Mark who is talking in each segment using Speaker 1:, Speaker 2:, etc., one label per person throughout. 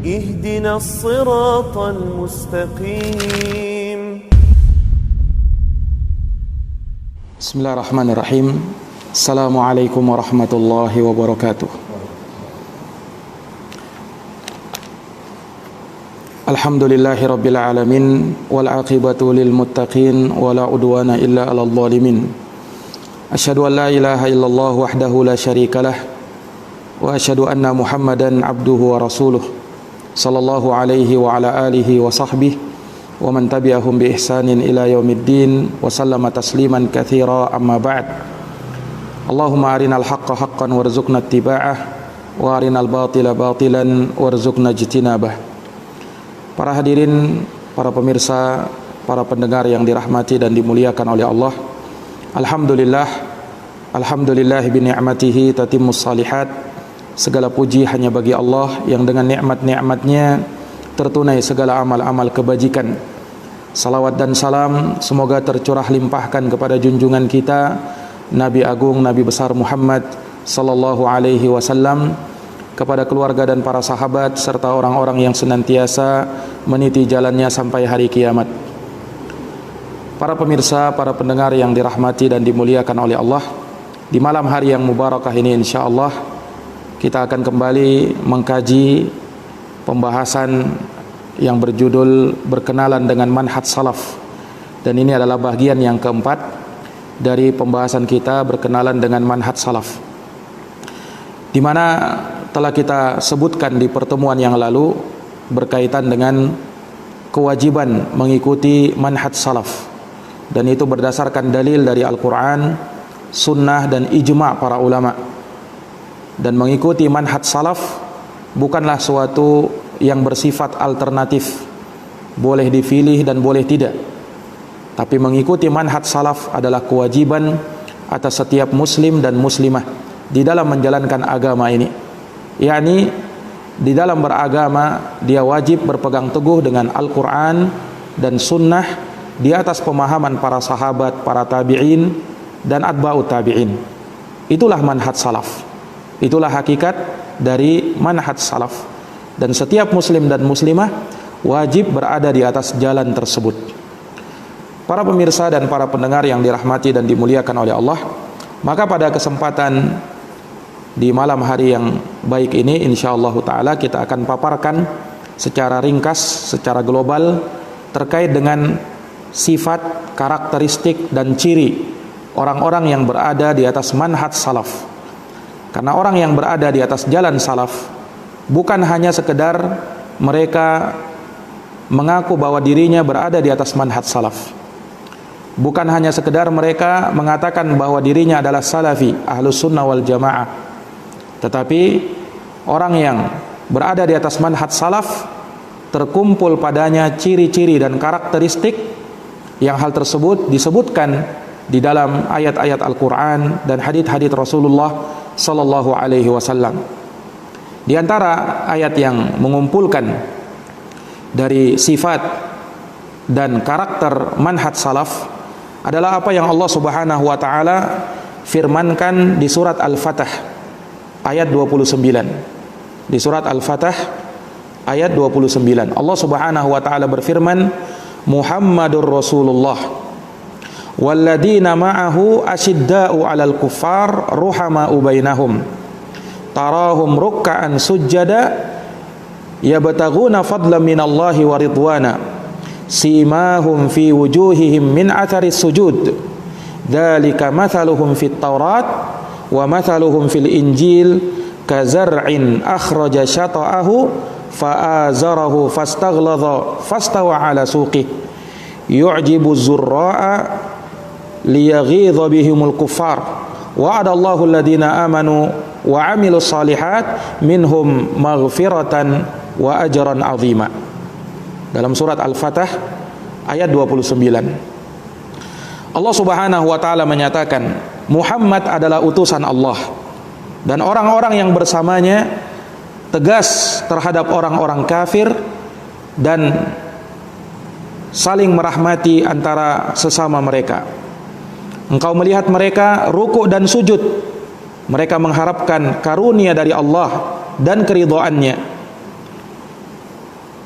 Speaker 1: اهدنا الصراط المستقيم.
Speaker 2: Bismillahirrahmanirrahim. Assalamualaikum warahmatullahi wabarakatuh. Alhamdulillahi rabbil alamin, wal aqibatu lil muttaqin, wala udwana illa 'alal zalimin. Asyhadu an la ilaha illallah wahdahu la syarikalah, wa asyhadu anna Muhammadan abduhu wa rasuluh, sallallahu alaihi wa ala alihi wa sahbihi wa man tabi'ahum bi ihsanin ila yaumiddin wa sallama tasliman katsira, amma ba'd. Allahumma arinal haqqa haqqan warzuqna ittiba'ah, wa arinal batila batilan warzuqna ijtinabah. Para hadirin, para pemirsa, para pendengar yang dirahmati dan dimuliakan oleh Allah, Alhamdulillah bi ni'matihi tatimmus salihat. Segala puji hanya bagi Allah yang dengan nikmat-nikmatnya tertunai segala amal-amal kebajikan. Salawat dan salam semoga tercurah limpahkan kepada junjungan kita Nabi Agung, Nabi besar Muhammad sallallahu alaihi wasallam, kepada keluarga dan para sahabat serta orang-orang yang senantiasa meniti jalannya sampai hari kiamat. Para pemirsa, para pendengar yang dirahmati dan dimuliakan oleh Allah, di malam hari yang mubarakah ini insyaallah kita akan kembali mengkaji pembahasan yang berjudul berkenalan dengan manhaj salaf. Dan ini adalah bagian yang keempat dari pembahasan kita berkenalan dengan manhaj salaf, di mana telah kita sebutkan di pertemuan yang lalu berkaitan dengan kewajiban mengikuti manhaj salaf, dan itu berdasarkan dalil dari Al-Quran, sunnah dan ijma' para ulama. Dan mengikuti manhaj salaf bukanlah suatu yang bersifat alternatif, boleh dipilih dan boleh tidak. Tapi mengikuti manhaj salaf adalah kewajiban atas setiap muslim dan muslimah di dalam menjalankan agama ini. yakni di dalam beragama dia wajib berpegang teguh dengan Al-Quran dan sunnah di atas pemahaman para sahabat, para tabi'in dan atba'ut tabi'in. Itulah manhaj salaf, itulah hakikat dari manhaj salaf. Dan setiap muslim dan muslimah wajib berada di atas jalan tersebut. Para pemirsa dan para pendengar yang dirahmati dan dimuliakan oleh Allah, maka pada kesempatan di malam hari yang baik ini insyaallah ta'ala kita akan paparkan secara ringkas, secara global terkait dengan sifat, karakteristik dan ciri orang-orang yang berada di atas manhaj salaf. Karena orang yang berada di atas jalan salaf bukan hanya sekedar mereka mengaku bahwa dirinya berada di atas manhaj salaf, bukan hanya sekedar mereka mengatakan bahwa dirinya adalah salafi, ahlus sunnah wal jamaah, tetapi orang yang berada di atas manhaj salaf terkumpul padanya ciri-ciri dan karakteristik yang hal tersebut disebutkan di dalam ayat-ayat Al-Quran dan hadits-hadits Rasulullah sallallahu alaihi wasallam. Di antara ayat yang mengumpulkan dari sifat dan karakter manhaj salaf adalah apa yang Allah Subhanahu wa taala firmankan di surat Al-Fatah ayat 29. Di surat Al-Fatah ayat 29 Allah Subhanahu wa taala berfirman, Muhammadur Rasulullah walladzina ma'ahu asyidda'u 'alal kuffar ruhama'u bainahum tarahum ruk'an sujjada yabtaghuna fadlan minallahi wa ridwana simahum fi wujuhihim min atharis sujud dzalika mathaluhum fit taurat wa mathaluhum fil injil kazar'in akhraja syata'ahu fa'azarahu fastaghladha fastawa ala suqih yu'jibu zurra'a liyaghidha bihimul kuffar wa'adallahu alladhina amanu wa 'amilus salihat minhum maghfiratan wa ajran 'azima. Dalam surat Al-Fatah ayat 29 Allah Subhanahu wa taala menyatakan Muhammad adalah utusan Allah, dan orang-orang yang bersamanya tegas terhadap orang-orang kafir dan saling merahmati antara sesama mereka. Engkau melihat mereka rukuk dan sujud, mereka mengharapkan karunia dari Allah dan keridhaannya.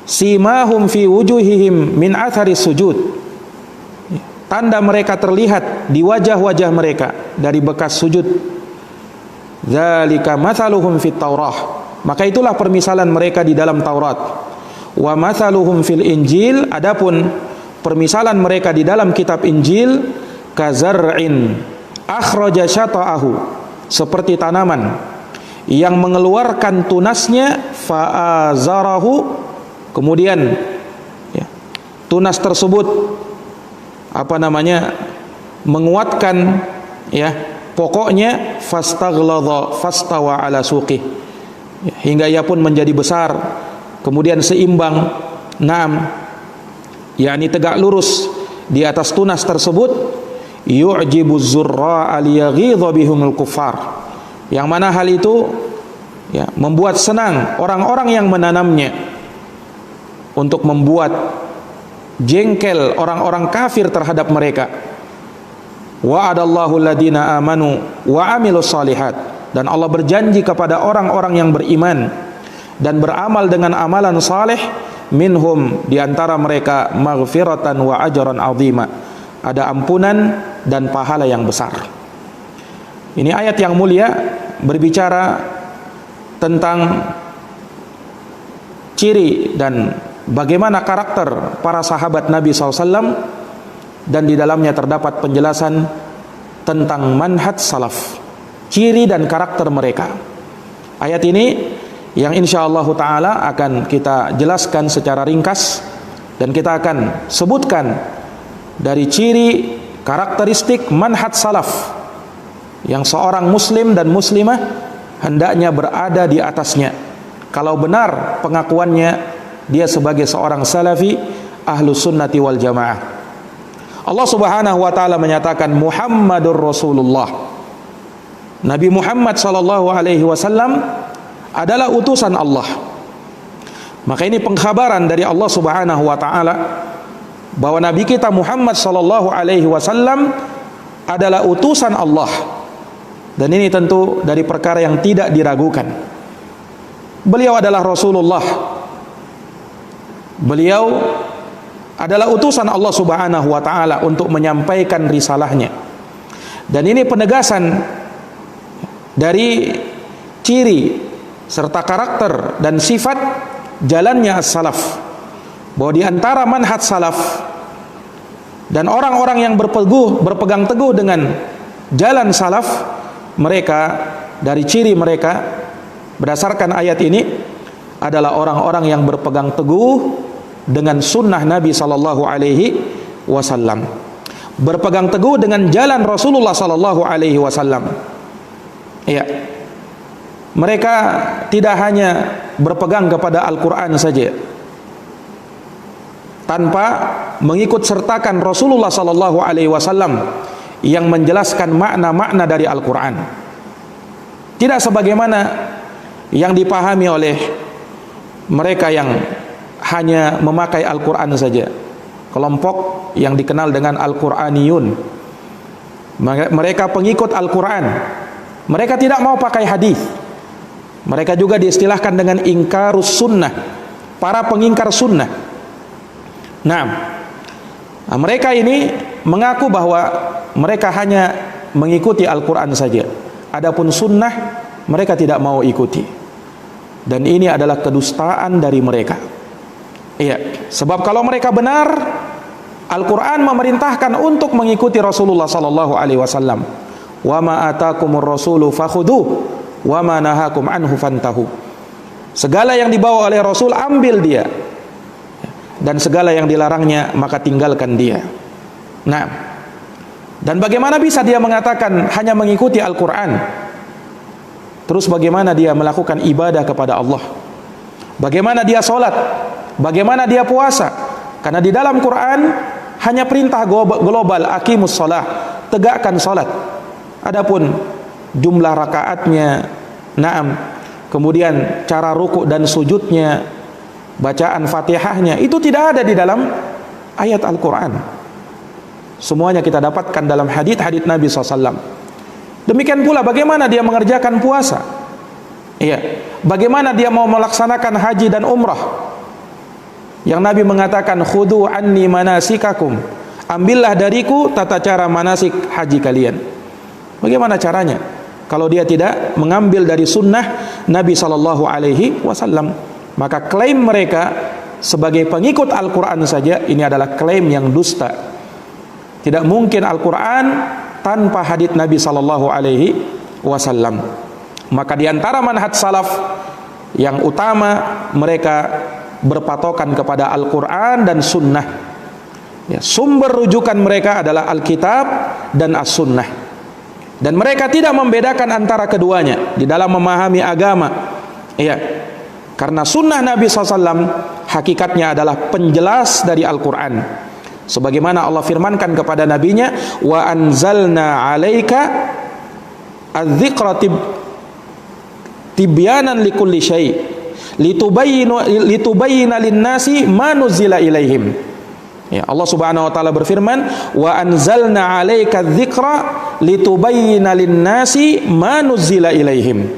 Speaker 2: simahum fi wujuhihim min athari sujud. Tanda mereka terlihat di wajah-wajah mereka dari bekas sujud. Dzalika mathaluhum fit Taurah. Maka itulah permisalan mereka di dalam Taurat. Wa mathaluhum fil Injil, adapun permisalan mereka di dalam kitab Injil, kazar'in akhraja syata'ahu, seperti tanaman yang mengeluarkan tunasnya, fa'azarahu, kemudian ya, tunas tersebut menguatkan ya pokoknya, fastaghladha fastawa ala suqih, ya, hingga ia pun menjadi besar kemudian seimbang, yakni tegak lurus di atas tunas tersebut, yu'jibu zurra'a liyaghidha bihumul kuffar, yang mana hal itu ya membuat senang orang-orang yang menanamnya, untuk membuat jengkel orang-orang kafir terhadap mereka. Wa'adallahu alladhina amanu wa amilus solihat, dan Allah berjanji kepada orang-orang yang beriman dan beramal dengan amalan saleh, minhum, di antara mereka, maghfiratan wa ajran azima, ada ampunan dan pahala yang besar. Ini ayat yang mulia berbicara tentang ciri dan bagaimana karakter para sahabat Nabi SAW, dan di dalamnya terdapat penjelasan tentang manhaj salaf, ciri dan karakter mereka. Ayat ini yang insyaallah ta'ala akan kita jelaskan secara ringkas, dan kita akan sebutkan dari ciri karakteristik manhaj salaf yang seorang muslim dan muslimah hendaknya berada di atasnya kalau benar pengakuannya dia sebagai seorang salafi ahlus sunnati wal jamaah. Allah subhanahu wa ta'ala menyatakan Muhammadur Rasulullah, Nabi Muhammad sallallahu alaihi wasallam adalah utusan Allah. Maka ini pengkhabaran dari Allah subhanahu wa ta'ala bahwa Nabi kita Muhammad sallallahu alaihi wasallam adalah utusan Allah, dan ini tentu dari perkara yang tidak diragukan. Beliau adalah Rasulullah, beliau adalah utusan Allah subhanahu wa ta'ala untuk menyampaikan risalahnya. Dan ini penegasan dari ciri serta karakter dan sifat jalannya as-salaf, bahwa di antara manhaj salaf dan orang-orang yang berpegang teguh dengan jalan salaf, mereka, dari ciri mereka berdasarkan ayat ini adalah orang-orang yang berpegang teguh dengan sunnah Nabi sallallahu alaihi wasallam, berpegang teguh dengan jalan Rasulullah sallallahu alaihi wasallam. Ya. Mereka tidak hanya berpegang kepada Al-Quran saja tanpa mengikut sertakan Rasulullah sallallahu alaihi wasallam yang menjelaskan makna-makna dari Al-Quran. Tidak sebagaimana yang dipahami oleh mereka yang hanya memakai Al-Quran saja, kelompok yang dikenal dengan Al-Quraniyun. Mereka pengikut Al-Quran, mereka tidak mau pakai hadis. Mereka juga diistilahkan dengan ingkarus sunnah, para pengingkar sunnah. Mereka ini mengaku bahwa mereka hanya mengikuti Al-Quran saja, adapun sunnah mereka tidak mau ikuti. Dan ini adalah kedustaan dari mereka. Iya, sebab kalau mereka benar, Al-Quran memerintahkan untuk mengikuti Rasulullah sallallahu alaihi wasallam. Wa ma atakumur rasulu fakhudhu wa ma nahakum anhu fantahu. Segala yang dibawa oleh Rasul ambil dia, dan segala yang dilarangnya maka tinggalkan dia. Dan bagaimana bisa dia mengatakan hanya mengikuti Al-Quran, terus bagaimana dia melakukan ibadah kepada Allah? Bagaimana dia sholat? Bagaimana dia puasa? Karena di dalam Quran hanya perintah global, aqimus sholah, tegakkan sholat. Adapun jumlah rakaatnya, kemudian cara ruku dan sujudnya, bacaan Fatihahnya, itu tidak ada di dalam ayat Al-Quran. Semuanya kita dapatkan dalam hadits Nabi SAW. Demikian pula bagaimana dia mengerjakan puasa, bagaimana dia mau melaksanakan haji dan umrah, Yang Nabi mengatakan, "Khudhu anni manasikakum." Ambillah dariku tata cara manasik haji kalian. Bagaimana caranya? Kalau dia tidak mengambil dari sunnah Nabi sallallahu alaihi wasallam, maka klaim mereka sebagai pengikut Al-Quran saja ini adalah klaim yang dusta. Tidak mungkin Al-Quran tanpa hadits Nabi sallallahu alaihi wasallam. Maka di antara manhaj salaf yang utama, mereka berpatokan kepada Al-Quran dan sunnah. Ya, sumber rujukan mereka adalah Alkitab dan As-Sunnah. Dan mereka tidak membedakan antara keduanya di dalam memahami agama. Ya, karena sunnah Nabi SAW hakikatnya adalah penjelas dari Al-Quran. Sebagaimana Allah firmankan kepada nabinya, wa anzalna alaika adz-dzikra tibyanan likulli syai' litubayyana lin-nasi ma nuzila ilaihim. Ya, Allah Subhanahu wa taala berfirman, wa anzalna alaika adz-dzikra litubayyana lin-nasi ma nuzila ilaihim.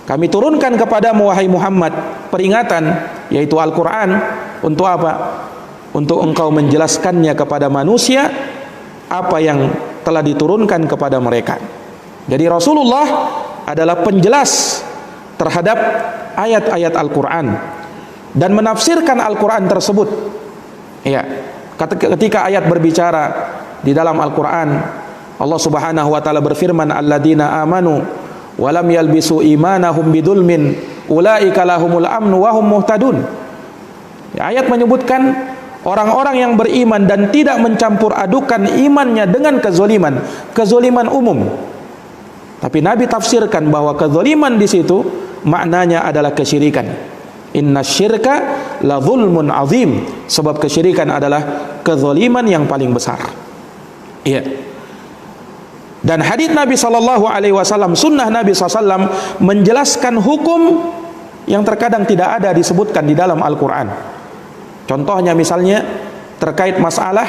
Speaker 2: Kami turunkan kepadamu wahai Muhammad peringatan, yaitu Al-Quran. Untuk apa? Untuk engkau menjelaskannya kepada manusia apa yang telah diturunkan kepada mereka. Jadi Rasulullah adalah penjelas terhadap ayat-ayat Al-Quran dan menafsirkan Al-Quran tersebut. Ya, ketika ayat berbicara di dalam Al-Quran, Allah Subhanahu wa taala berfirman, alladzina amanu wa lam yalbisu imanahum bidulmin ulaika lahumul amnu wa hum muhtadun. Ya, ayat menyebutkan orang-orang yang beriman dan tidak mencampur adukan imannya dengan kezoliman, kezoliman umum. Tapi Nabi tafsirkan bahwa kezoliman di situ maknanya adalah kesyirikan. Inna syirka la zulmun azim. Sebab kesyirikan adalah kezoliman yang paling besar. Iya. Dan hadits Nabi SAW, sunnah Nabi SAW menjelaskan hukum yang terkadang tidak ada disebutkan di dalam Al-Quran. Contohnya misalnya terkait masalah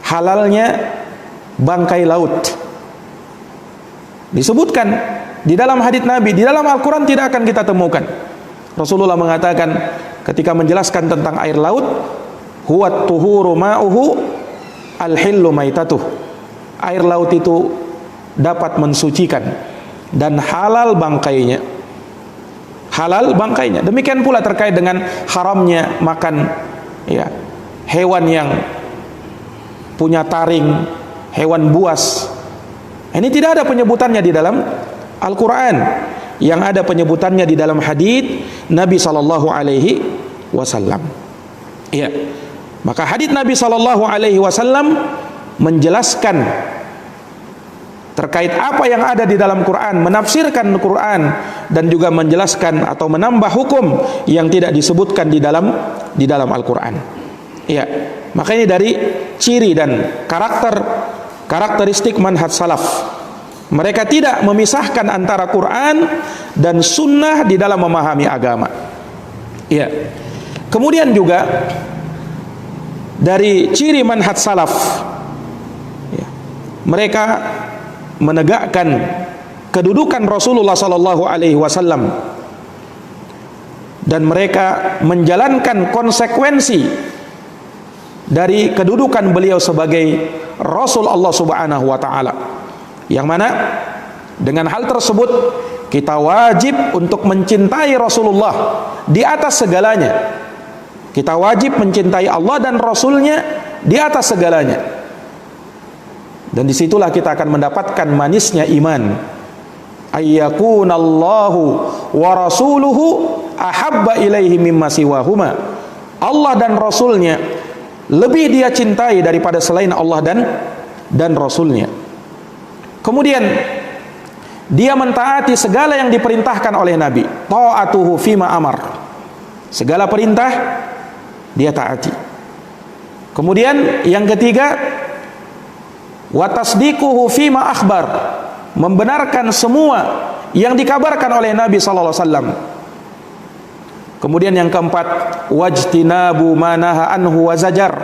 Speaker 2: halalnya bangkai laut. Disebutkan di dalam hadits Nabi, di dalam Al-Quran tidak akan kita temukan. Rasulullah mengatakan ketika menjelaskan tentang air laut, huwat tuhuru ma'uhu al-hillu maitatuh. Air laut itu dapat mensucikan dan halal bangkainya. Halal bangkainya. Demikian pula terkait dengan haramnya makan ya hewan yang punya taring, hewan buas. Ini tidak ada penyebutannya di dalam Al-Quran. Yang ada penyebutannya di dalam hadits Nabi sallallahu alaihi wasallam. Ya. Maka hadits Nabi sallallahu alaihi wasallam menjelaskan terkait apa yang ada di dalam Quran, menafsirkan Quran dan juga menjelaskan atau menambah hukum yang tidak disebutkan di dalam Al-Quran. Ya. Maka ini dari ciri dan karakteristik manhaj salaf. Mereka tidak memisahkan antara Quran dan sunnah di dalam memahami agama. Ya. Kemudian juga dari ciri manhaj salaf, ya, mereka menegakkan kedudukan Rasulullah sallallahu alaihi wasallam dan mereka menjalankan konsekuensi dari kedudukan beliau sebagai Rasul Allah Subhanahu wa taala. Yang mana dengan hal tersebut kita wajib untuk mencintai Rasulullah di atas segalanya. Kita wajib mencintai Allah dan Rasulnya di atas segalanya. Dan disitulah kita akan mendapatkan manisnya iman. Ayyakunallahu wa rasuluhu ahabba ilaihi mimma siwahuma. Allah dan Rasulnya lebih dia cintai daripada selain Allah dan Rasulnya. Kemudian dia mentaati segala yang diperintahkan oleh Nabi. Ta'atuhu fima amar. Segala perintah dia taati. Kemudian yang ketiga, wa tasdiquhu fima akhbar. Membenarkan semua yang dikabarkan oleh Nabi sallallahu alaihi wasallam. Kemudian yang keempat, wajtinabu ma naha anhu wa zajar.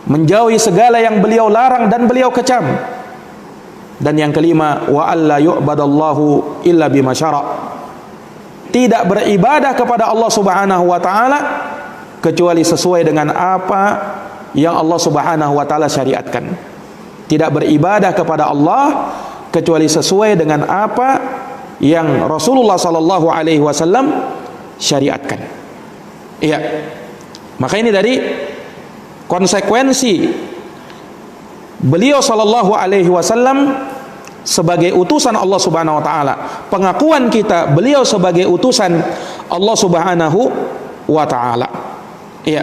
Speaker 2: Menjauhi segala yang beliau larang dan beliau kecam. Dan yang kelima, wa alla yu'badallahu illa bima syara'. Tidak beribadah kepada Allah Subhanahu wa taala kecuali sesuai dengan apa yang Allah Subhanahu wa taala syariatkan. Tidak beribadah kepada Allah kecuali sesuai dengan apa yang Rasulullah sallallahu alaihi wasallam syariatkan. Iya. Maka ini dari konsekuensi beliau sallallahu alaihi wasallam sebagai utusan Allah Subhanahu wa taala. Pengakuan kita beliau sebagai utusan Allah Subhanahu wa taala. Iya.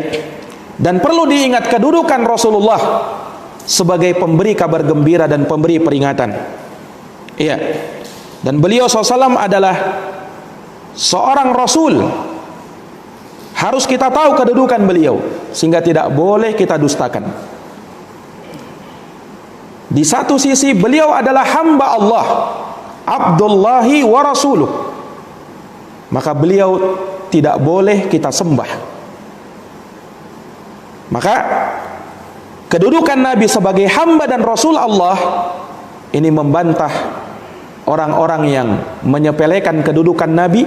Speaker 2: Dan perlu diingat kedudukan Rasulullah sebagai pemberi kabar gembira dan pemberi peringatan. Iya. Dan beliau SAW adalah seorang Rasul. Harus kita tahu kedudukan beliau, sehingga tidak boleh kita dustakan. Di satu sisi beliau adalah hamba Allah, Abdullahi wa Rasuluh. Maka beliau tidak boleh kita sembah. Maka kedudukan Nabi sebagai hamba dan Rasul Allah ini membantah orang-orang yang menyepelekan kedudukan Nabi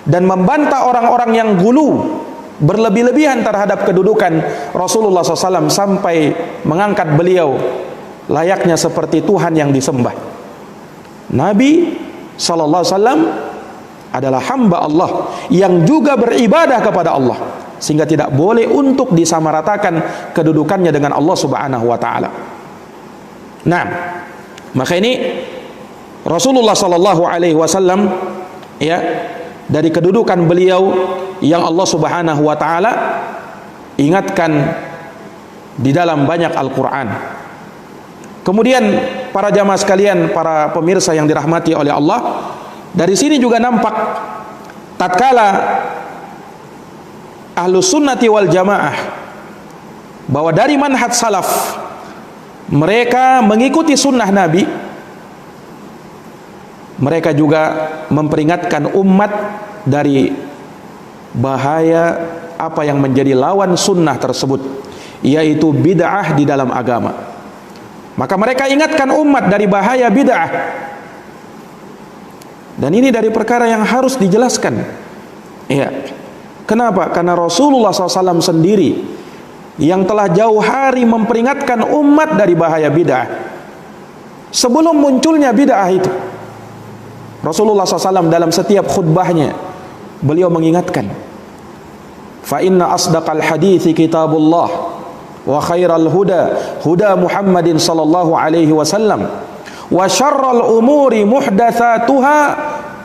Speaker 2: dan membantah orang-orang yang gulu berlebih-lebihan terhadap kedudukan Rasulullah SAW sampai mengangkat beliau layaknya seperti Tuhan yang disembah. Nabi SAW adalah hamba Allah yang juga beribadah kepada Allah, sehingga tidak boleh untuk disamaratakan kedudukannya dengan Allah Subhanahu wa taala. Nah, maka ini Rasulullah sallallahu alaihi wasallam ya, dari kedudukan beliau yang Allah Subhanahu wa taala ingatkan di dalam banyak Al-Qur'an. Kemudian para jamaah sekalian, para pemirsa yang dirahmati oleh Allah, dari sini juga nampak tatkala Ahlus Sunnati wal Jamaah bahwa dari manhaj salaf mereka mengikuti sunnah Nabi, mereka juga memperingatkan umat dari bahaya apa yang menjadi lawan sunnah tersebut, yaitu bid'ah di dalam agama. Maka mereka ingatkan umat dari bahaya bid'ah, dan ini dari perkara yang harus dijelaskan. Iya. Kenapa? Karena Rasulullah SAW sendiri yang telah jauh hari memperingatkan umat dari bahaya bid'ah. Sebelum munculnya bid'ah itu, Rasulullah SAW dalam setiap khutbahnya beliau mengingatkan, fa inna asdaqal hadithi kitabullah wa khairal huda huda Muhammadin sallallahu alaihi wasallam wa syarral umuri muhdatsatuha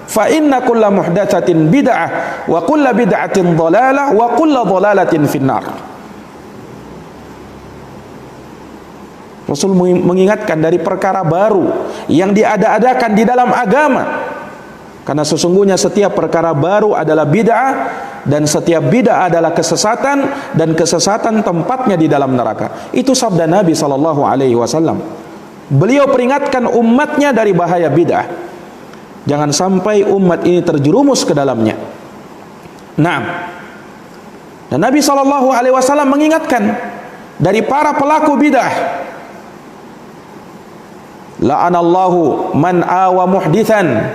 Speaker 2: fa inna kulla muhdatsatin bid'ah wa kulla bid'atin dhalalah wa kulla dhalalatin finnar. Rasul mengingatkan dari perkara baru yang diada-adakan di dalam agama, karena sesungguhnya setiap perkara baru adalah bid'ah, dan setiap bid'ah adalah kesesatan, dan kesesatan tempatnya di dalam neraka. Itu sabda Nabi SAW. Beliau peringatkan umatnya dari bahaya bid'ah. Jangan sampai umat ini terjerumus ke dalamnya. Nah, dan Nabi SAW mengingatkan dari para pelaku bid'ah. La'anallahu man awa muhdithan.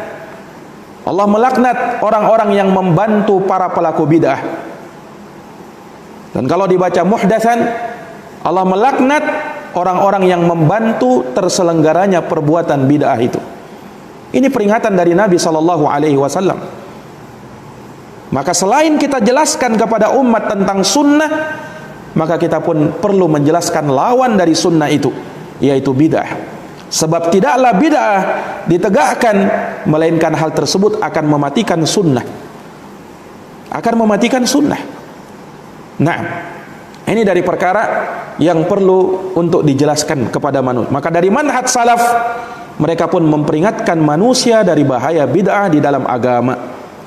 Speaker 2: Allah melaknat orang-orang yang membantu para pelaku bid'ah. Dan kalau dibaca muhdatsan, Allah melaknat orang-orang yang membantu terselenggaranya perbuatan bid'ah itu. Ini peringatan dari Nabi SAW. Maka selain kita jelaskan kepada umat tentang sunnah, maka kita pun perlu menjelaskan lawan dari sunnah itu, yaitu bid'ah. Sebab tidaklah bid'ah ditegakkan melainkan hal tersebut akan mematikan sunnah. Akan mematikan sunnah. Nah, ini dari perkara yang perlu untuk dijelaskan kepada manusia. Maka dari manhaj salaf, mereka pun memperingatkan manusia dari bahaya bid'ah di dalam agama.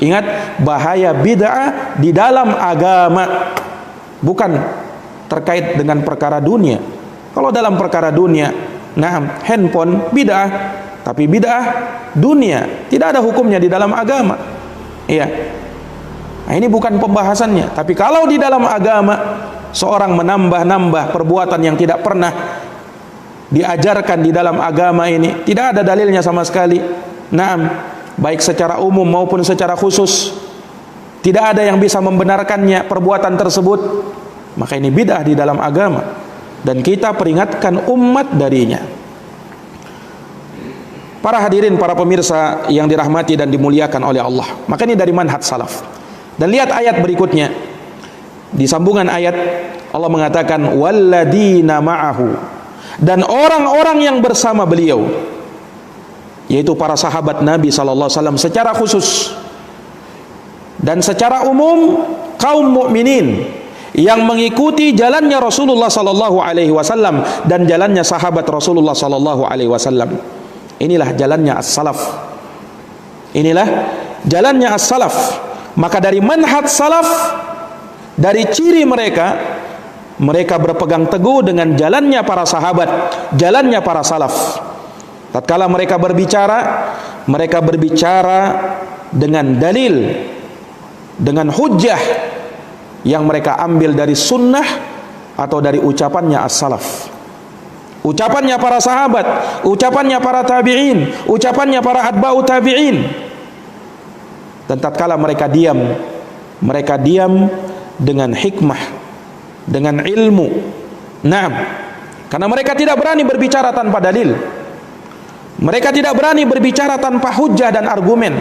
Speaker 2: Ingat, bahaya bid'ah di dalam agama, bukan terkait dengan perkara dunia. Kalau dalam perkara dunia, nah, handphone bid'ah, tapi bid'ah dunia tidak ada hukumnya di dalam agama. Iya. Nah, ini bukan pembahasannya. Tapi kalau di dalam agama seorang menambah-nambah perbuatan yang tidak pernah diajarkan di dalam agama ini, tidak ada dalilnya sama sekali. Naam, baik secara umum maupun secara khusus. tidak ada yang bisa membenarkannya perbuatan tersebut, maka ini bid'ah di dalam agama dan kita peringatkan umat darinya. Para hadirin, para pemirsa yang dirahmati dan dimuliakan oleh Allah, maka ini dari manhaj salaf. Dan lihat ayat berikutnya, di sambungan ayat Allah mengatakan walladina ma'ahu, dan orang-orang yang bersama beliau, yaitu para sahabat Nabi SAW secara khusus dan secara umum kaum mukminin yang mengikuti jalannya Rasulullah SAW dan jalannya sahabat Rasulullah SAW. Inilah jalannya as-salaf. Inilah jalannya as-salaf. Maka dari manhaj salaf, dari ciri mereka, mereka berpegang teguh dengan jalannya para sahabat, jalannya para salaf. Tatkala mereka berbicara dengan dalil, dengan hujjah yang mereka ambil dari sunnah atau dari ucapannya as-salaf, ucapannya para sahabat, ucapannya para tabi'in, ucapannya para atba'u tabi'in. Dan tatkala mereka diam dengan hikmah, dengan ilmu. Naam, karena mereka tidak berani berbicara tanpa dalil, mereka tidak berani berbicara tanpa hujjah dan argumen,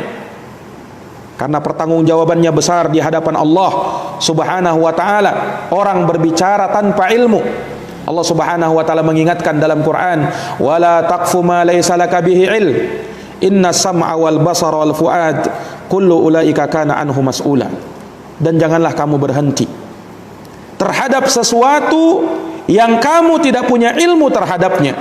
Speaker 2: karena pertanggungjawabannya besar di hadapan Allah Subhanahu wa ta'ala. Orang berbicara tanpa ilmu, Allah Subhanahu wa ta'ala mengingatkan dalam Quran, wala taqfu ma laysa laka bihi ilm inna sam'a wal basara wal fuad kullu ulaika kana anhu mas'ula. Dan janganlah kamu berhenti terhadap sesuatu yang kamu tidak punya ilmu terhadapnya,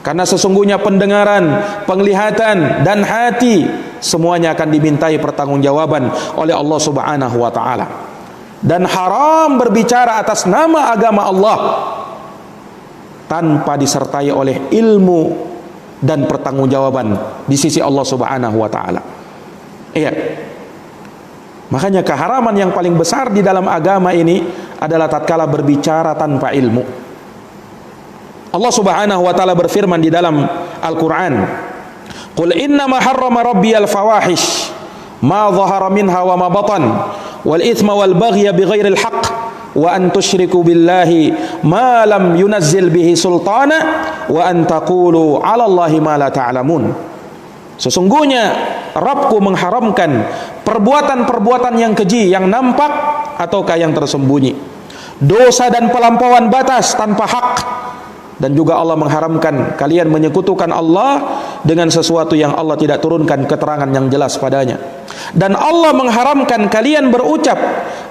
Speaker 2: karena sesungguhnya pendengaran, penglihatan dan hati semuanya akan dimintai pertanggungjawaban oleh Allah Subhanahu wa ta'ala. Dan haram berbicara atas nama agama Allah tanpa disertai oleh ilmu dan pertanggungjawaban di sisi Allah Subhanahu wa ta'ala. Iya. Makanya keharaman yang paling besar di dalam agama ini adalah tatkala berbicara tanpa ilmu. Allah Subhanahu wa ta'ala berfirman di dalam Al-Qur'an, qul innama harrama rabbiyal fawahish ma dhahara minha wa ma batan wal ithma wal baghya bighairil haqq wa an tusyriku billahi ma lam yunazzil bihi sultana wa an taqulu 'ala Allahi ma la ta'lamun. Sesungguhnya Rabbku mengharamkan perbuatan-perbuatan yang keji, yang nampak ataukah yang tersembunyi, dosa dan pelampauan batas tanpa hak. Dan juga Allah mengharamkan kalian menyekutukan Allah dengan sesuatu yang Allah tidak turunkan keterangan yang jelas padanya. Dan Allah mengharamkan kalian berucap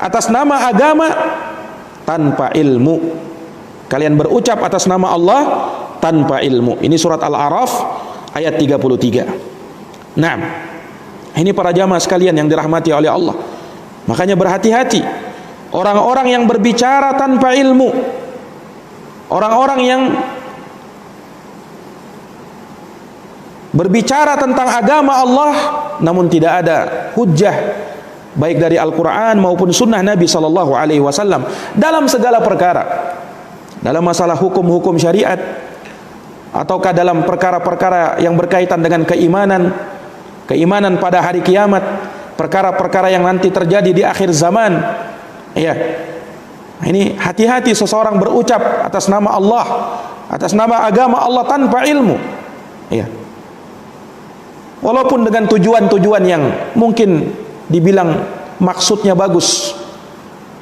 Speaker 2: atas nama agama tanpa ilmu. Kalian berucap atas nama Allah tanpa ilmu. Ini surat Al-A'raf ayat 33. Nah, ini para jamaah sekalian yang dirahmati oleh Allah. Makanya berhati-hati orang-orang yang berbicara tanpa ilmu, orang-orang yang berbicara tentang agama Allah namun tidak ada hujjah baik dari Al-Quran maupun sunnah Nabi SAW dalam segala perkara, dalam masalah hukum-hukum syariat ataukah dalam perkara-perkara yang berkaitan dengan keimanan pada hari kiamat, perkara-perkara yang nanti terjadi di akhir zaman. Ya, ini hati-hati seseorang berucap atas nama Allah, atas nama agama Allah tanpa ilmu. Ya, walaupun dengan tujuan-tujuan yang mungkin dibilang maksudnya bagus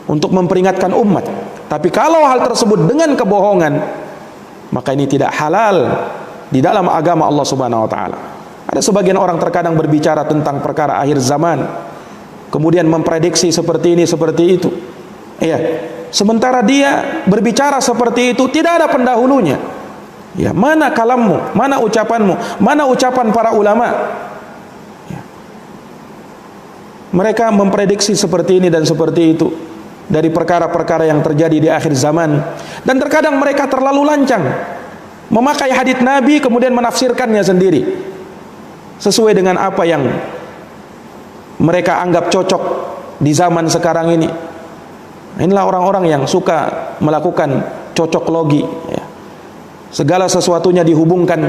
Speaker 2: untuk memperingatkan umat, tapi kalau hal tersebut dengan kebohongan, maka ini tidak halal di dalam agama Allah Subhanahu wa ta'ala. Ada sebagian orang terkadang berbicara tentang perkara akhir zaman, kemudian memprediksi seperti ini, seperti itu. Iya. Sementara dia berbicara seperti itu tidak ada pendahulunya. Ya, mana kalammu, mana ucapanmu, mana ucapan para ulama? Ya. Mereka memprediksi seperti ini dan seperti itu dari perkara-perkara yang terjadi di akhir zaman, dan terkadang mereka terlalu lancang memakai hadits Nabi kemudian menafsirkannya sendiri sesuai dengan apa yang mereka anggap cocok di zaman sekarang ini. Inilah orang-orang yang suka melakukan cocok logi, ya. Segala sesuatunya dihubungkan,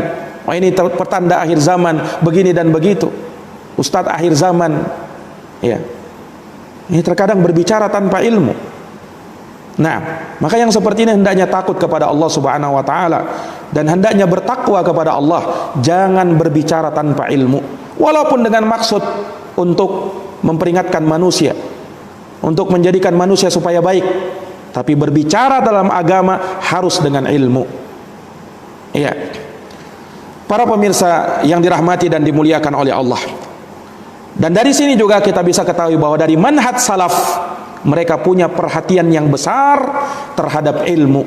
Speaker 2: oh ini pertanda akhir zaman begini dan begitu, ustadz akhir zaman, ya. Ini terkadang berbicara tanpa ilmu. Nah, maka yang seperti ini hendaknya takut kepada Allah Subhanahu wa taala dan hendaknya bertakwa kepada Allah. Jangan berbicara tanpa ilmu, walaupun dengan maksud untuk memperingatkan manusia, untuk menjadikan manusia supaya baik. Tapi berbicara dalam agama harus dengan ilmu. Iya. Para pemirsa yang dirahmati dan dimuliakan oleh Allah. Dan dari sini juga kita bisa ketahui bahwa dari manhaj salaf, mereka punya perhatian yang besar terhadap ilmu,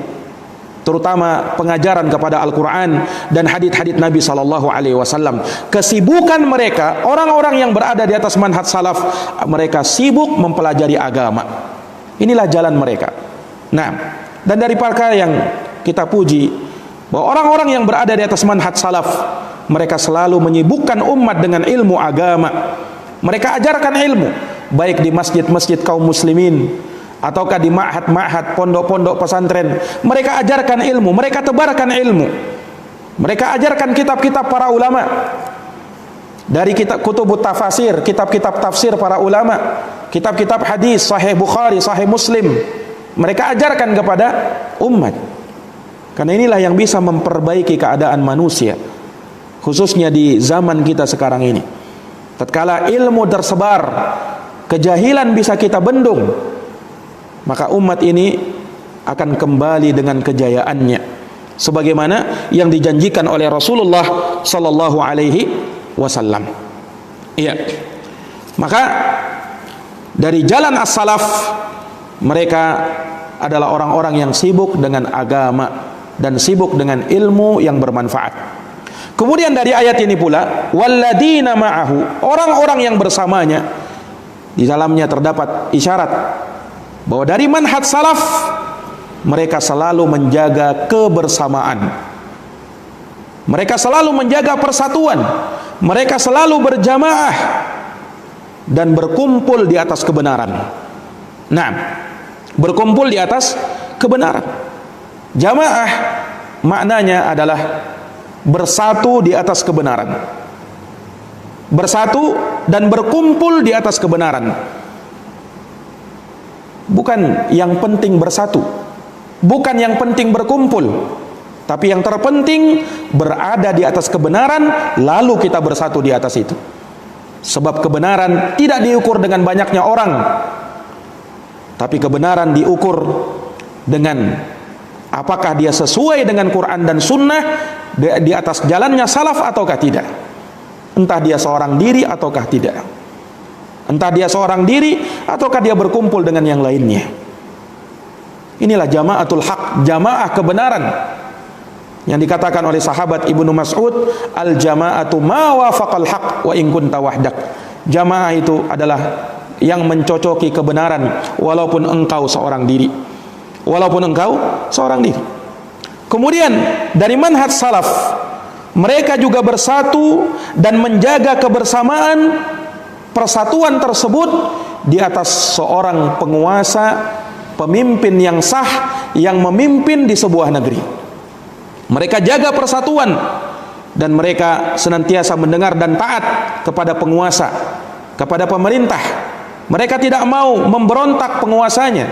Speaker 2: terutama pengajaran kepada Al-Quran dan hadits-hadits Nabi SAW. Kesibukan mereka, orang-orang yang berada di atas manhaj salaf, mereka sibuk mempelajari agama. Inilah jalan mereka. Nah, dan dari perkara yang kita puji, bahwa orang-orang yang berada di atas manhaj salaf, mereka selalu menyibukkan umat dengan ilmu agama. Mereka ajarkan ilmu, baik di masjid-masjid kaum muslimin, ataukah di ma'had-ma'had, pondok-pondok pesantren. Mereka ajarkan ilmu, mereka tebarkan ilmu. Mereka ajarkan kitab-kitab para ulama. Dari kitab kutubut tafasir, kitab-kitab tafsir para ulama, kitab-kitab hadis, sahih Bukhari, sahih Muslim. Mereka ajarkan kepada umat. Karena inilah yang bisa memperbaiki keadaan manusia, khususnya di zaman kita sekarang ini. Tatkala ilmu tersebar, kejahilan bisa kita bendung, maka umat ini akan kembali dengan kejayaannya, sebagaimana yang dijanjikan oleh Rasulullah sallallahu alaihi wasallam. Iya. Maka dari jalan as-salaf, mereka adalah orang-orang yang sibuk dengan agama dan sibuk dengan ilmu yang bermanfaat. Kemudian dari ayat ini pula, walladzina ma'ahu, orang-orang yang bersamanya, di dalamnya terdapat isyarat bahwa dari manhaj salaf, mereka selalu menjaga kebersamaan, mereka selalu menjaga persatuan, mereka selalu berjamaah dan berkumpul di atas kebenaran. Nah, berkumpul di atas kebenaran. Jamaah maknanya adalah bersatu di atas kebenaran, bersatu dan berkumpul di atas kebenaran. Bukan yang penting bersatu, bukan yang penting berkumpul, tapi yang terpenting berada di atas kebenaran, lalu kita bersatu di atas itu. Sebab kebenaran tidak diukur dengan banyaknya orang, tapi kebenaran diukur dengan apakah dia sesuai dengan Quran dan Sunnah, di atas jalannya salaf ataukah tidak. Entah dia seorang diri ataukah tidak, entah dia seorang diri ataukah dia berkumpul dengan yang lainnya. Inilah jamaatul haq, jamaah kebenaran, yang dikatakan oleh sahabat Ibnu Mas'ud, al jamaatu ma wafaqal haq wa in kunta wahdak. Jamaah itu adalah yang mencocoki kebenaran walaupun engkau seorang diri, walaupun engkau seorang diri. Kemudian dari manhaj salaf, mereka juga bersatu dan menjaga kebersamaan, persatuan tersebut di atas seorang penguasa, pemimpin yang sah, yang memimpin di sebuah negeri. Mereka jaga persatuan dan mereka senantiasa mendengar dan taat kepada penguasa, kepada pemerintah. Mereka tidak mau memberontak penguasanya,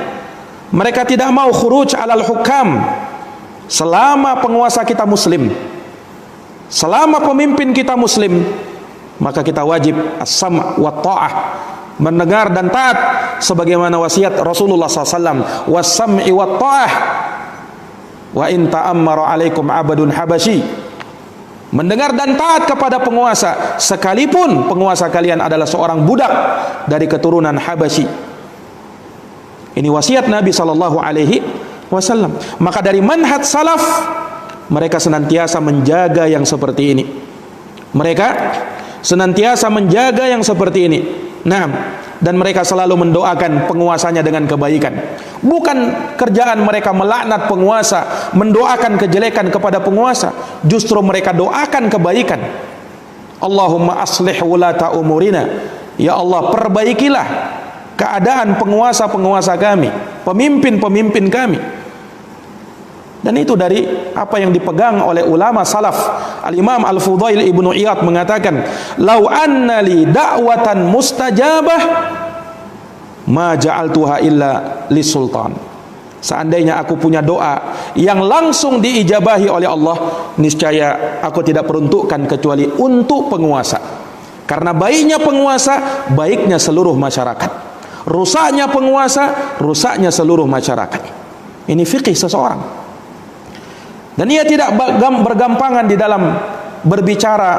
Speaker 2: mereka tidak mau khuruj alal hukam. Selama penguasa kita muslim, selama pemimpin kita muslim, maka kita wajib as-sam' wa ta'ah, mendengar dan taat sebagaimana wasiat Rasulullah SAW, was-sam'i wa ta'ah wa in ta'ammara alaikum abadun habasyi. Mendengar dan taat kepada penguasa sekalipun penguasa kalian adalah seorang budak dari keturunan Habasyi. Ini wasiat Nabi sallallahu alaihi wasallam. Maka dari manhaj salaf, mereka senantiasa menjaga yang seperti ini. Mereka senantiasa menjaga yang seperti ini. Nah, dan mereka selalu mendoakan penguasanya dengan kebaikan. Bukan kerjaan mereka melaknat penguasa, mendoakan kejelekan kepada penguasa. Justru mereka doakan kebaikan. Allahumma aslih wulata umurina. Ya Allah, perbaikilah keadaan penguasa-penguasa kami, pemimpin-pemimpin kami. Dan itu dari apa yang dipegang oleh ulama salaf. Al-Imam Al-Fudail Ibnu Iyad mengatakan, "Lau anna li da'watan mustajabah ma ja'altuha illa lisultan. Seandainya aku punya doa yang langsung diijabahi oleh Allah, niscaya aku tidak peruntukkan kecuali untuk penguasa. Karena baiknya penguasa, baiknya seluruh masyarakat. Rusaknya penguasa, rusaknya seluruh masyarakat. Ini fikih seseorang. Dan ia tidak bergampangan di dalam berbicara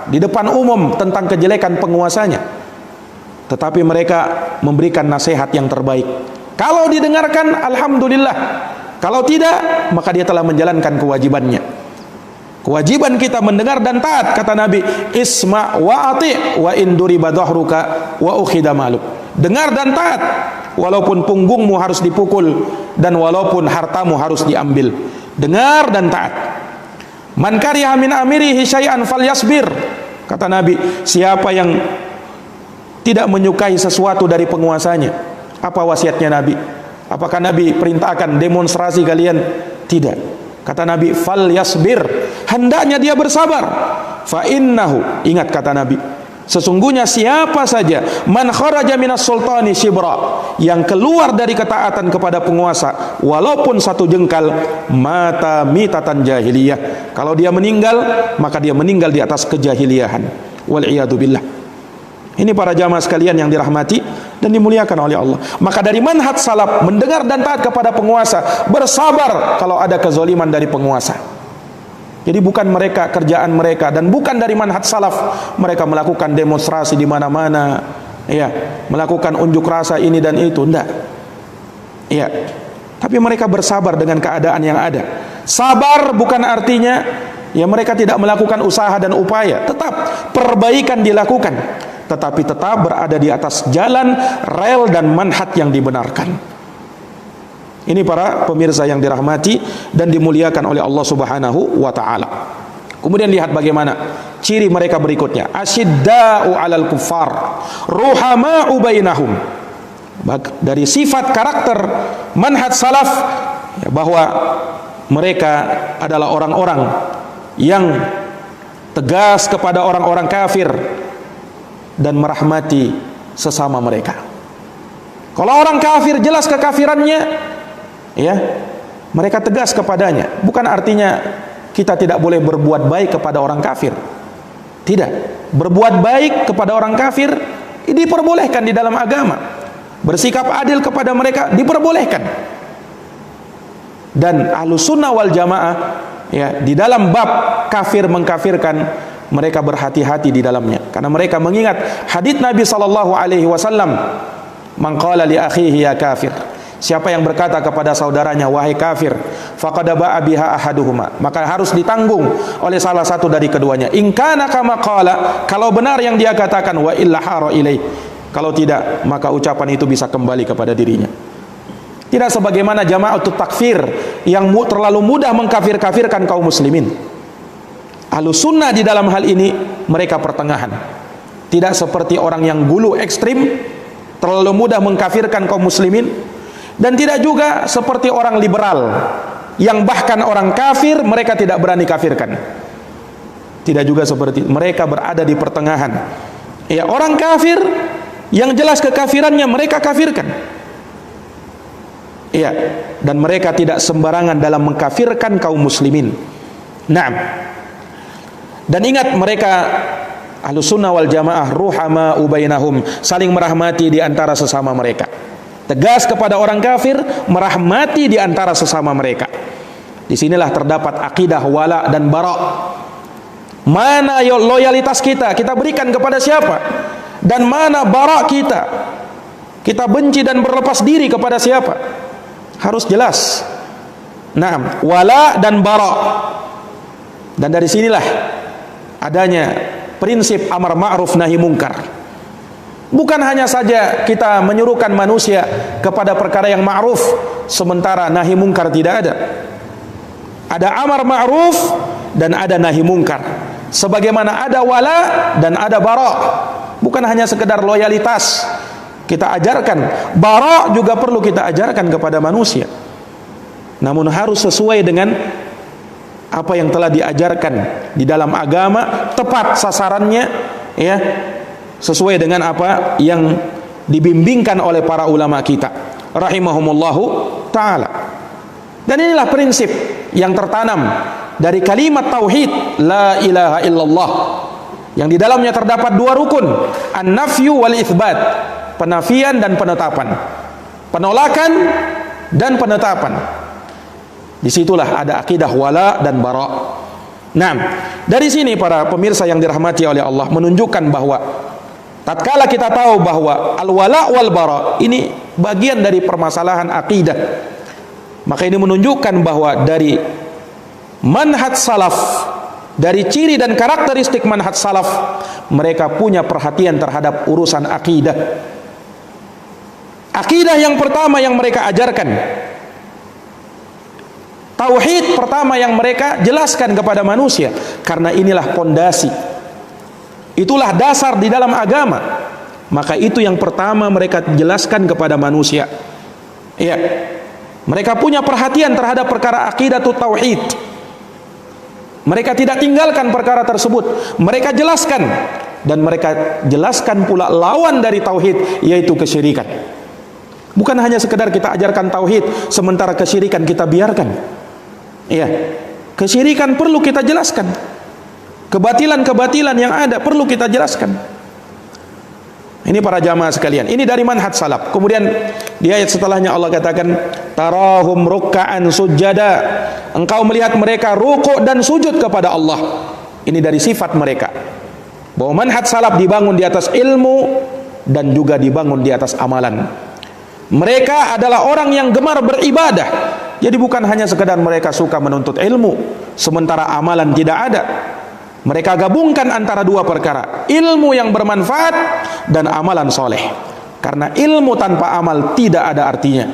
Speaker 2: di depan umum tentang kejelekan penguasanya. Tetapi mereka memberikan nasihat yang terbaik. Kalau didengarkan, alhamdulillah. Kalau tidak, maka dia telah menjalankan kewajibannya. Kewajiban kita mendengar dan taat, kata Nabi, isma' wa ati' wa in duriba dhahruka wa ukhida maluk. Dengar dan taat, walaupun punggungmu harus dipukul dan walaupun hartamu harus diambil. Dengar dan taat. Man kariha min amirihi syai'an falyasbir. Kata Nabi, siapa yang tidak menyukai sesuatu dari penguasanya. Apa wasiatnya Nabi? Apakah Nabi perintahkan demonstrasi kalian? Tidak. Kata Nabi, falyasbir. Hendaknya dia bersabar. Fa innahu, ingat kata Nabi, sesungguhnya siapa saja man kharaja minas sultani shibra, yang keluar dari ketaatan kepada penguasa walaupun satu jengkal, mata mitatan jahiliyah. Kalau dia meninggal, maka dia meninggal di atas kejahiliahan. Wal iyadu billah. Ini para jamaah sekalian yang dirahmati dan dimuliakan oleh Allah. Maka dari manhaj salaf, mendengar dan taat kepada penguasa, bersabar kalau ada kezaliman dari penguasa. Jadi bukan mereka, kerjaan mereka, dan bukan dari manhaj salaf mereka melakukan demonstrasi di mana-mana, ya, melakukan unjuk rasa ini dan itu, enggak. Ya. Tapi mereka bersabar dengan keadaan yang ada. Sabar bukan artinya ya mereka tidak melakukan usaha dan upaya, tetap perbaikan dilakukan, tetapi tetap berada di atas jalan, rel dan manhaj yang dibenarkan. Ini para pemirsa yang dirahmati dan dimuliakan oleh Allah Subhanahu wa taala. Kemudian lihat bagaimana ciri mereka berikutnya. Asyidda'u 'alal kuffar, ruhama'u bainahum. Dari sifat karakter manhaj salaf ya, bahwa mereka adalah orang-orang yang tegas kepada orang-orang kafir dan merahmati sesama mereka. Kalau orang kafir jelas kekafirannya, ya, mereka tegas kepadanya. Bukan artinya kita tidak boleh berbuat baik kepada orang kafir. Tidak. Berbuat baik kepada orang kafir diperbolehkan di dalam agama. Bersikap adil kepada mereka diperbolehkan. Dan Ahlus Sunnah wal Jamaah ya, di dalam bab kafir mengkafirkan, mereka berhati-hati di dalamnya, karena mereka mengingat hadits Nabi sallallahu alaihi wasallam, man qala li akhihi ya kafir, siapa yang berkata kepada saudaranya wahai kafir, faqad ba'a biha ahaduhuma, maka harus ditanggung oleh salah satu dari keduanya. In kana kama qala, kalau benar yang dia katakan, wa illa hara ilaih, kalau tidak maka ucapan itu bisa kembali kepada dirinya. Tidak sebagaimana jama'atut takfir yang terlalu mudah mengkafir-kafirkan kaum muslimin. Ahlus sunnah di dalam hal ini mereka pertengahan. Tidak seperti orang yang gulu ekstrim, terlalu mudah mengkafirkan kaum muslimin, dan tidak juga seperti orang liberal yang bahkan orang kafir mereka tidak berani kafirkan. Tidak juga seperti mereka, berada di pertengahan. Ya, orang kafir yang jelas kekafirannya mereka kafirkan. Ya, dan mereka tidak sembarangan dalam mengkafirkan kaum muslimin. Naam. Dan ingat, mereka Ahlus Sunnah wal Jamaah ruhama'u bainahum, saling merahmati di antara sesama mereka. Tegas kepada orang kafir, merahmati di antara sesama mereka. Disinilah terdapat akidah wala dan bara. Mana loyalitas kita berikan kepada siapa, dan mana bara kita benci dan berlepas diri kepada siapa, harus jelas. Nah, wala dan bara. Dan dari sinilah adanya prinsip amar ma'ruf nahi mungkar. Bukan hanya saja kita menyuruhkan manusia kepada perkara yang ma'ruf, sementara nahi mungkar tidak ada. Ada amar ma'ruf dan ada nahi mungkar. Sebagaimana ada wala dan ada bara. Bukan hanya sekedar loyalitas kita ajarkan, bara juga perlu kita ajarkan kepada manusia. Namun harus sesuai dengan apa yang telah diajarkan di dalam agama, tepat sasarannya, ya, sesuai dengan apa yang dibimbingkan oleh para ulama kita rahimahumullahu ta'ala. Dan inilah prinsip yang tertanam dari kalimat tauhid la ilaha illallah, yang di dalamnya terdapat dua rukun, an-nafyu wal itsbat, penafian dan penetapan, penolakan dan penetapan. Disitulah ada akidah wala dan bara. Nah, dari sini para pemirsa yang dirahmati oleh Allah menunjukkan bahwa tatkala kita tahu bahwa al-wala wal bara ini bagian dari permasalahan akidah, maka ini menunjukkan bahwa dari manhaj salaf, dari ciri dan karakteristik manhaj salaf, mereka punya perhatian terhadap urusan akidah. Akidah yang pertama yang mereka ajarkan, tauhid pertama yang mereka jelaskan kepada manusia, karena inilah pondasi, itulah dasar di dalam agama. Maka itu yang pertama mereka jelaskan kepada manusia. Iya, mereka punya perhatian terhadap perkara akidah atau tauhid. Mereka tidak tinggalkan perkara tersebut, mereka jelaskan. Dan mereka jelaskan pula lawan dari tauhid, yaitu kesyirikan. Bukan hanya sekedar kita ajarkan tauhid sementara kesyirikan kita biarkan. Iya, kesyirikan perlu kita jelaskan, kebatilan-kebatilan yang ada perlu kita jelaskan. Ini para jamaah sekalian, ini dari manhaj salaf. Kemudian di ayat setelahnya Allah katakan tarahum rukka'an sujada, engkau melihat mereka rukuk dan sujud kepada Allah. Ini dari sifat mereka, bahwa manhaj salaf dibangun di atas ilmu dan juga dibangun di atas amalan. Mereka adalah orang yang gemar beribadah. Jadi bukan hanya sekedar mereka suka menuntut ilmu sementara amalan tidak ada. Mereka gabungkan antara dua perkara, ilmu yang bermanfaat dan amalan soleh. Karena ilmu tanpa amal tidak ada artinya,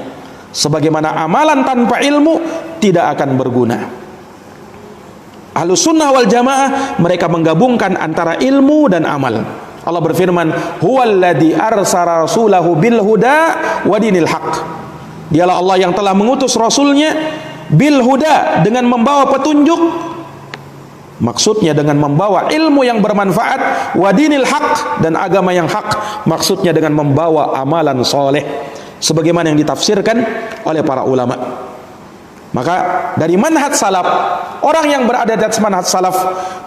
Speaker 2: sebagaimana amalan tanpa ilmu tidak akan berguna. Ahlus sunnah wal jamaah mereka menggabungkan antara ilmu dan amal. Allah berfirman, huwallazi arsala rasulahu bil huda wa dinil haq. Dialah Allah yang telah mengutus rasulnya bil huda, dengan membawa petunjuk. Maksudnya dengan membawa ilmu yang bermanfaat, wadinil haq, dan agama yang hak. Maksudnya dengan membawa amalan soleh, sebagaimana yang ditafsirkan oleh para ulama. Maka dari manhaj salaf, orang yang berada di atas manhaj salaf,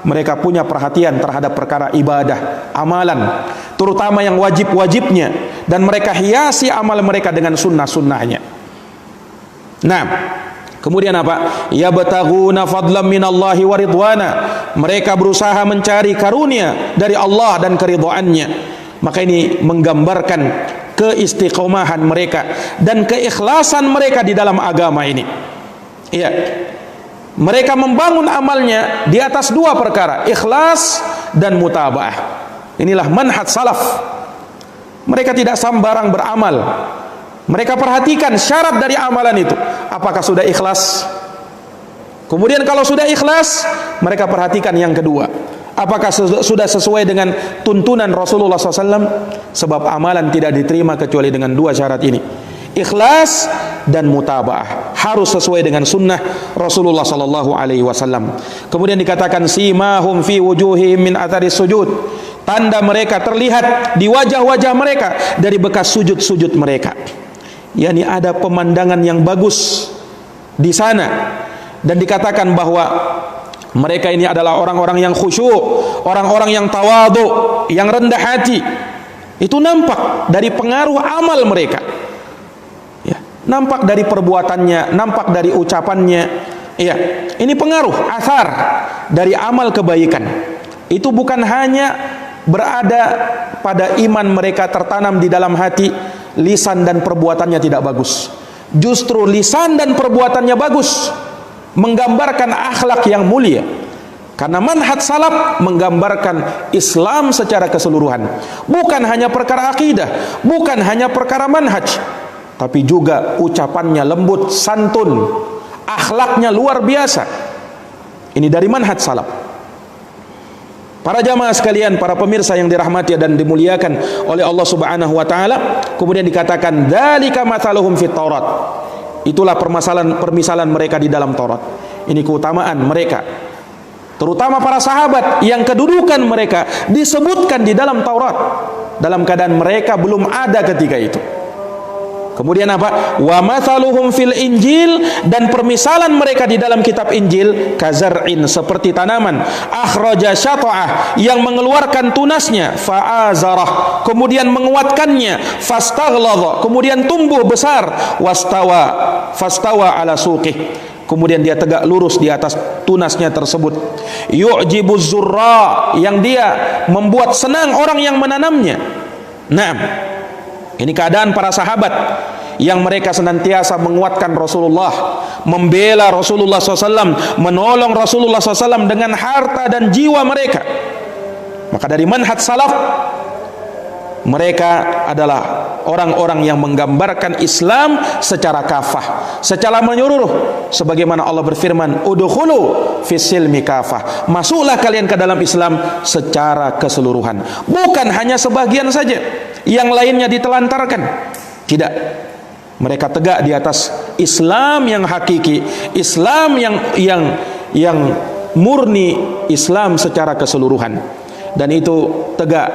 Speaker 2: mereka punya perhatian terhadap perkara ibadah, amalan, terutama yang wajib-wajibnya, dan mereka hiasi amal mereka dengan sunnah-sunnahnya. Nah, kemudian apa? Yabtaghuna fadlan minallahi wa ridwana. Mereka berusaha mencari karunia dari Allah dan keridhaannya. Maka ini menggambarkan keistiqomahan mereka dan keikhlasan mereka di dalam agama ini. Iya. Mereka membangun amalnya di atas dua perkara, ikhlas dan mutabaah. Inilah manhaj salaf. Mereka tidak sembarang beramal. Mereka perhatikan syarat dari amalan itu, apakah sudah ikhlas. Kemudian kalau sudah ikhlas, mereka perhatikan yang kedua, apakah sudah sesuai dengan tuntunan Rasulullah SAW. Sebab amalan tidak diterima kecuali dengan dua syarat ini, ikhlas dan mutabaah, harus sesuai dengan sunnah Rasulullah SAW. Kemudian dikatakan simahum fi wujuhihim min atharis sujud, tanda mereka terlihat di wajah-wajah mereka dari bekas sujud-sujud mereka. Yani ada pemandangan yang bagus di sana, dan dikatakan bahwa mereka ini adalah orang-orang yang khusyuk, orang-orang yang tawadhu, yang rendah hati. Itu nampak dari pengaruh amal mereka, ya, nampak dari perbuatannya, nampak dari ucapannya. Ya, ini pengaruh asar dari amal kebaikan. Itu bukan hanya berada pada iman mereka tertanam di dalam hati, lisan dan perbuatannya tidak bagus. Justru lisan dan perbuatannya bagus, menggambarkan akhlak yang mulia. Karena manhaj salaf menggambarkan Islam secara keseluruhan, bukan hanya perkara akidah, bukan hanya perkara manhaj, tapi juga ucapannya lembut, santun, akhlaknya luar biasa. Ini dari manhaj salaf. Para jamaah sekalian, para pemirsa yang dirahmati dan dimuliakan oleh Allah Subhanahu wa taala, kemudian dikatakan dzalika matsaluhum fit Taurat. Itulah permisalan mereka di dalam Taurat. Ini keutamaan mereka. terutama para sahabat yang kedudukan mereka disebutkan di dalam Taurat dalam keadaan mereka belum ada ketika itu. Kemudian apa? Wa mathaluhum fil Injil, dan permisalan mereka di dalam kitab Injil kazar'in, seperti tanaman akhraja syata'ah, yang mengeluarkan tunasnya, fa'azarah, kemudian menguatkannya, fastaghladha, kemudian tumbuh besar, fastawa ala suqih, kemudian dia tegak lurus di atas tunasnya tersebut. Yu'jibuz zurra, yang dia membuat senang orang yang menanamnya. Naam. Ini keadaan para sahabat yang mereka senantiasa menguatkan Rasulullah, membela Rasulullah SAW, menolong Rasulullah SAW dengan harta dan jiwa mereka. Maka dari manhaj salaf, mereka adalah orang-orang yang menggambarkan Islam secara kafah, secara menyeluruh, sebagaimana Allah berfirman, udkhulu fis silmi kafah, masuklah kalian ke dalam Islam secara keseluruhan, bukan hanya sebagian saja yang lainnya ditelantarkan. Tidak, mereka tegak di atas Islam yang hakiki, Islam yang murni, Islam secara keseluruhan. Dan itu tegak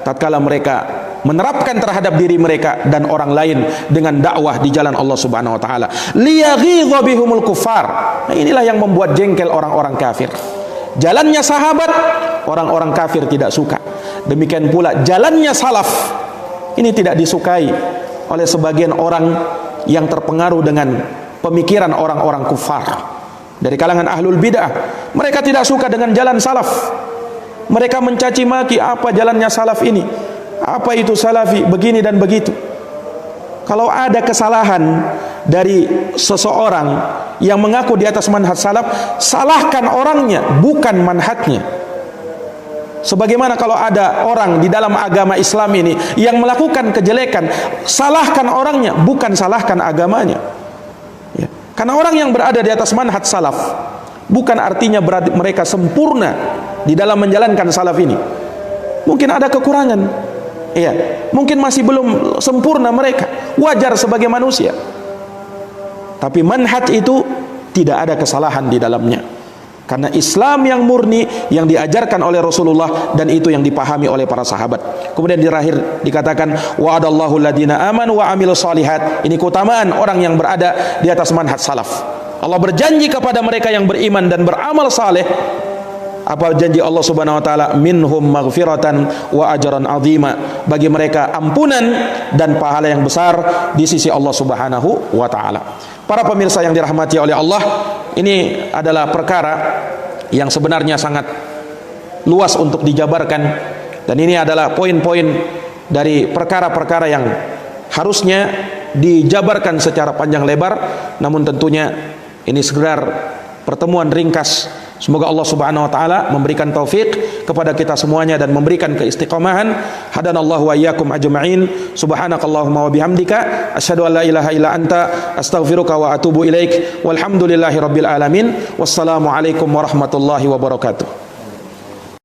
Speaker 2: tatkala mereka menerapkan terhadap diri mereka dan orang lain dengan dakwah di jalan Allah Subhanahu wa taala. Liyaghidha bihumul kuffar. Nah, inilah yang membuat jengkel orang-orang kafir. Jalannya sahabat, orang-orang kafir tidak suka. Demikian pula jalannya salaf, ini tidak disukai oleh sebagian orang yang terpengaruh dengan pemikiran orang-orang kufar dari kalangan ahlul bid'ah. Mereka tidak suka dengan jalan salaf. Mereka mencaci maki, apa jalannya salaf ini, apa itu salafi, begini dan begitu. Kalau ada kesalahan dari seseorang yang mengaku di atas manhaj salaf, salahkan orangnya, bukan manhajnya. Sebagaimana kalau ada orang di dalam agama Islam ini yang melakukan kejelekan, salahkan orangnya, bukan salahkan agamanya. Ya. Karena orang yang berada di atas manhaj salaf bukan artinya berarti mereka sempurna di dalam menjalankan salaf ini. Mungkin ada kekurangan, ya, mungkin masih belum sempurna mereka, wajar sebagai manusia. Tapi manhaj itu tidak ada kesalahan di dalamnya. Karena Islam yang murni yang diajarkan oleh Rasulullah, dan itu yang dipahami oleh para sahabat. Kemudian di akhir dikatakan wa'adallahu alladhina amanu wa amilus solihat. Ini keutamaan orang yang berada di atas manhaj salaf. Allah berjanji kepada mereka yang beriman dan beramal saleh. Apa janji Allah Subhanahu wa taala? Minhum maghfiratan wa ajran azima. Bagi mereka ampunan dan pahala yang besar di sisi Allah Subhanahu wa taala. Para pemirsa yang dirahmati oleh Allah, ini adalah perkara yang sebenarnya sangat luas untuk dijabarkan, dan ini adalah poin-poin dari perkara-perkara yang harusnya dijabarkan secara panjang lebar. Namun tentunya ini sekedar pertemuan ringkas. Semoga Allah Subhanahu wa taala memberikan taufik kepada kita semuanya dan memberikan keistiqomahan. Hadanallahu wa iyyakum ajma'in. Subhanakallahumma wa bihamdika asyhadu an la ilaha illa anta astaghfiruka wa atubu ilaik. Walhamdulillahirabbil alamin. Wassalamu alaikum warahmatullahi wabarakatuh.